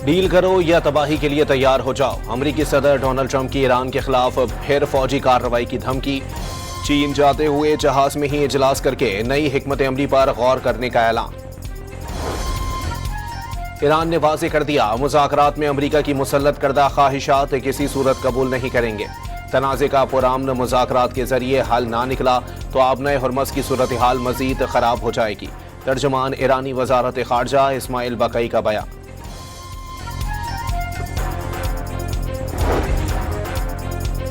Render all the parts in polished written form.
Deal کرو یا تباہی کے لیے تیار ہو جاؤ، امریکی صدر ڈونلڈ ٹرمپ کی ایران کے خلاف پھر فوجی کارروائی کی دھمکی۔ چین جاتے ہوئے جہاز میں ہی اجلاس کر کے نئی حکمت عملی پر غور کرنے کا اعلان۔ ایران نے واضح کر دیا مذاکرات میں امریکہ کی مسلط کردہ خواہشات کسی صورت قبول نہیں کریں گے۔ تنازع کا پرامن مذاکرات کے ذریعے حل نہ نکلا تو آبنہ ہرمز کی صورتحال مزید خراب ہو جائے گی۔ ترجمان ایرانی وزارت خارجہ اسماعیل بقائی کا بیان۔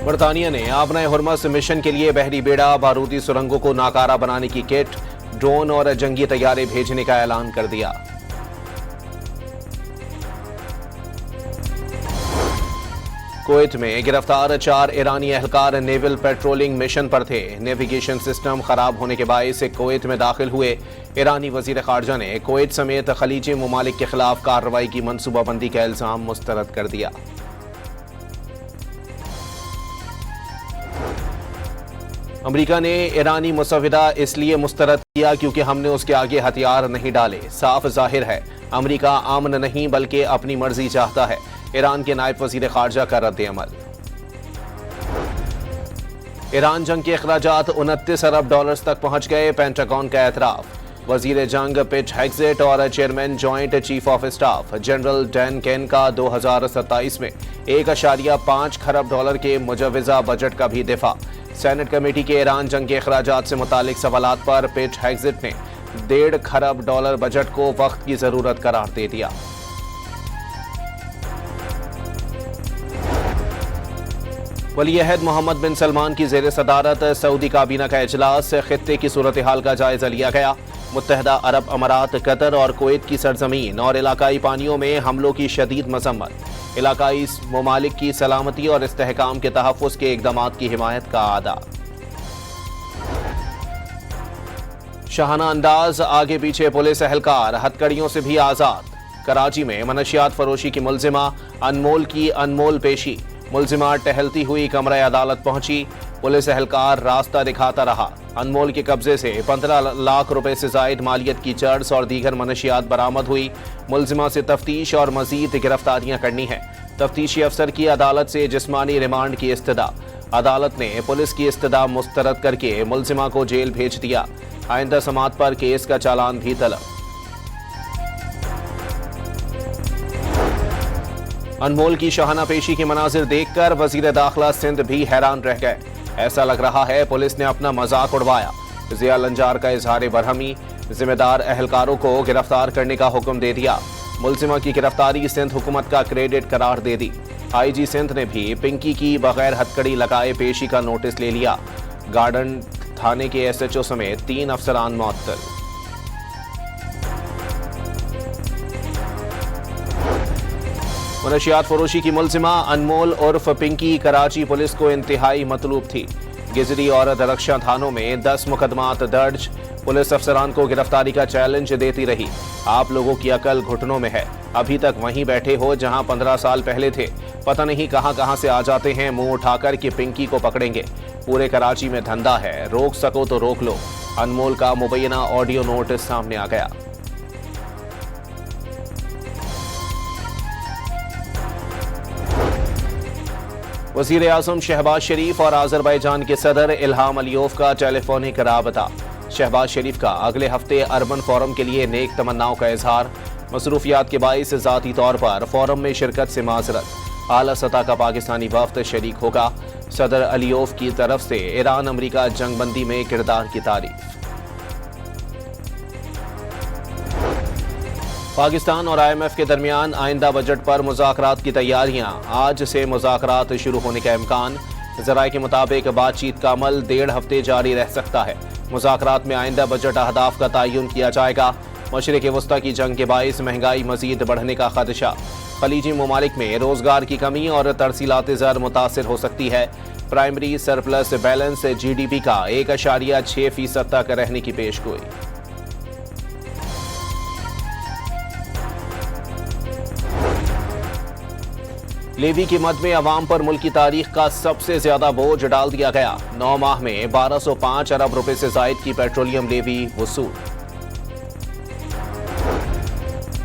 برطانیہ نے آبنہ ہرمز مشن کے لیے بحری بیڑا، بارودی سرنگوں کو ناکارہ بنانے کی کٹ، ڈرون اور جنگی طیارے بھیجنے کا اعلان کر دیا۔ کویت میں گرفتار 4 ایرانی اہلکار نیول پیٹرولنگ مشن پر تھے۔ نیویگیشن سسٹم خراب ہونے کے باعث کویت میں داخل ہوئے ایرانی وزیر خارجہ نے کویت سمیت خلیجی ممالک کے خلاف کارروائی کی منصوبہ بندی کا الزام مسترد کر دیا۔ امریکہ نے ایرانی مسودہ اس لیے مسترد کیا کیونکہ ہم نے اس کے آگے ہتھیار نہیں ڈالے۔ صاف ظاہر ہے امریکہ امن نہیں بلکہ اپنی مرضی چاہتا ہے، ایران کے نائب وزیر خارجہ کا رد عمل۔ ایران جنگ کے اخراجات 29 ارب ڈالرز تک پہنچ گئے، پینٹاگون کا اعتراف۔ وزیر جنگ پیٹ ہیگزٹ اور chairman joint chief of staff general Dan Caine کا 2027 میں 1.5 کھرب ڈالر کے مجوزہ بجٹ کا بھی دفاع۔ سینٹ کمیٹی کے ایران جنگ کے اخراجات سے متعلق سوالات پر پیٹ ہیگزٹ نے 1.5 کھرب ڈالر بجٹ کو وقت کی ضرورت قرار دے دیا۔ ولی عہد محمد بن سلمان کی زیر صدارت سعودی کابینہ کا اجلاس، خطے کی صورتحال کا جائزہ لیا گیا۔ متحدہ عرب امارات، قطر اور کویت کی سرزمین اور علاقائی پانیوں میں حملوں کی شدید مذمت، علاقائی ممالک کی سلامتی اور استحکام کے تحفظ کے اقدامات کی حمایت کا اعادہ۔ شاہانہ انداز، آگے پیچھے پولیس اہلکار ہتھکڑیوں سے بھی آزاد۔ کراچی میں منشیات فروشی کی ملزمہ انمول کی انمول پیشی، ملزمہ ٹہلتی ہوئی کمرہ عدالت پہنچی، پولیس اہلکار راستہ دکھاتا رہا۔ انمول کے قبضے سے 15 لاکھ روپے سے زائد مالیت کی چرس اور دیگر منشیات برآمد ہوئی۔ ملزمہ سے تفتیش اور مزید گرفتاریاں کرنی ہیں۔ تفتیشی افسر کی عدالت سے جسمانی ریمانڈ کی استدعا، عدالت نے پولیس کی استدعا مسترد کر کے ملزمہ کو جیل بھیج دیا۔ آئندہ سماعت پر کیس کا چالان بھی طلب۔ انمول کی شاہانہ پیشی کے مناظر دیکھ کر وزیر داخلہ سندھ بھی حیران رہ گئے۔ ایسا لگ رہا ہے پولیس نے اپنا مذاق اڑوایا۔ ضیاء لنجار کا اظہار برہمی، ذمہ دار اہلکاروں کو گرفتار کرنے کا حکم دے دیا۔ ملزمہ کی گرفتاری سندھ حکومت کا کریڈٹ قرار دے دی۔ آئی جی سندھ نے بھی پنکی کی بغیر ہتھکڑی لگائے پیشی کا نوٹس لے لیا۔ گارڈن تھانے کے ایس ایچ او سمیت 3 افسران معطل۔ منشیات فروشی کی ملزمہ انمول عرف پنکی کراچی پولیس کو انتہائی مطلوب تھی۔ گجری اور درخشاں تھانوں میں 10 مقدمات درج۔ پولیس افسران کو گرفتاری کا چیلنج دیتی رہی۔ آپ لوگوں کی عقل گھٹنوں میں ہے، ابھی تک وہیں بیٹھے ہو جہاں 15 سال پہلے تھے، پتہ نہیں کہاں سے آ جاتے ہیں منہ اٹھا کر کہ پنکی کو پکڑیں گے۔ پورے کراچی میں دھندا ہے، روک سکو تو روک لو۔ انمول کا مبینہ آڈیو نوٹ سامنے آ گیا۔ وزیر اعظم شہباز شریف اور آذربائیجان کے صدر الہام علیوف کا ٹیلی فونک رابطہ۔ شہباز شریف کا اگلے ہفتے اربن فورم کے لیے نیک تمناؤں کا اظہار۔ مصروفیات کے باعث ذاتی طور پر فورم میں شرکت سے معذرت۔ اعلیٰ سطح کا پاکستانی وفد شریک ہوگا۔ صدر علیوف کی طرف سے ایران امریکہ جنگ بندی میں کردار کی تعریف۔ پاکستان اور آئی ایم ایف کے درمیان آئندہ بجٹ پر مذاکرات کی تیاریاں، آج سے مذاکرات شروع ہونے کا امکان۔ ذرائع کے مطابق بات چیت کا عمل 1.5 ہفتے جاری رہ سکتا ہے۔ مذاکرات میں آئندہ بجٹ اہداف کا تعین کیا جائے گا۔ مشرق وسطیٰ کی جنگ کے باعث مہنگائی مزید بڑھنے کا خدشہ، خلیجی ممالک میں روزگار کی کمی اور ترسیلات زر متاثر ہو سکتی ہے۔ Primary surplus balance G D P کا 1.6% تک رہنے کی پیش گوئی۔ لیوی کی مد میں عوام پر ملک کی تاریخ کا سب سے زیادہ بوجھ ڈال دیا گیا۔ 9 ماہ میں 1205 ارب روپے سے زائد کی پیٹرولیم لیوی وصول۔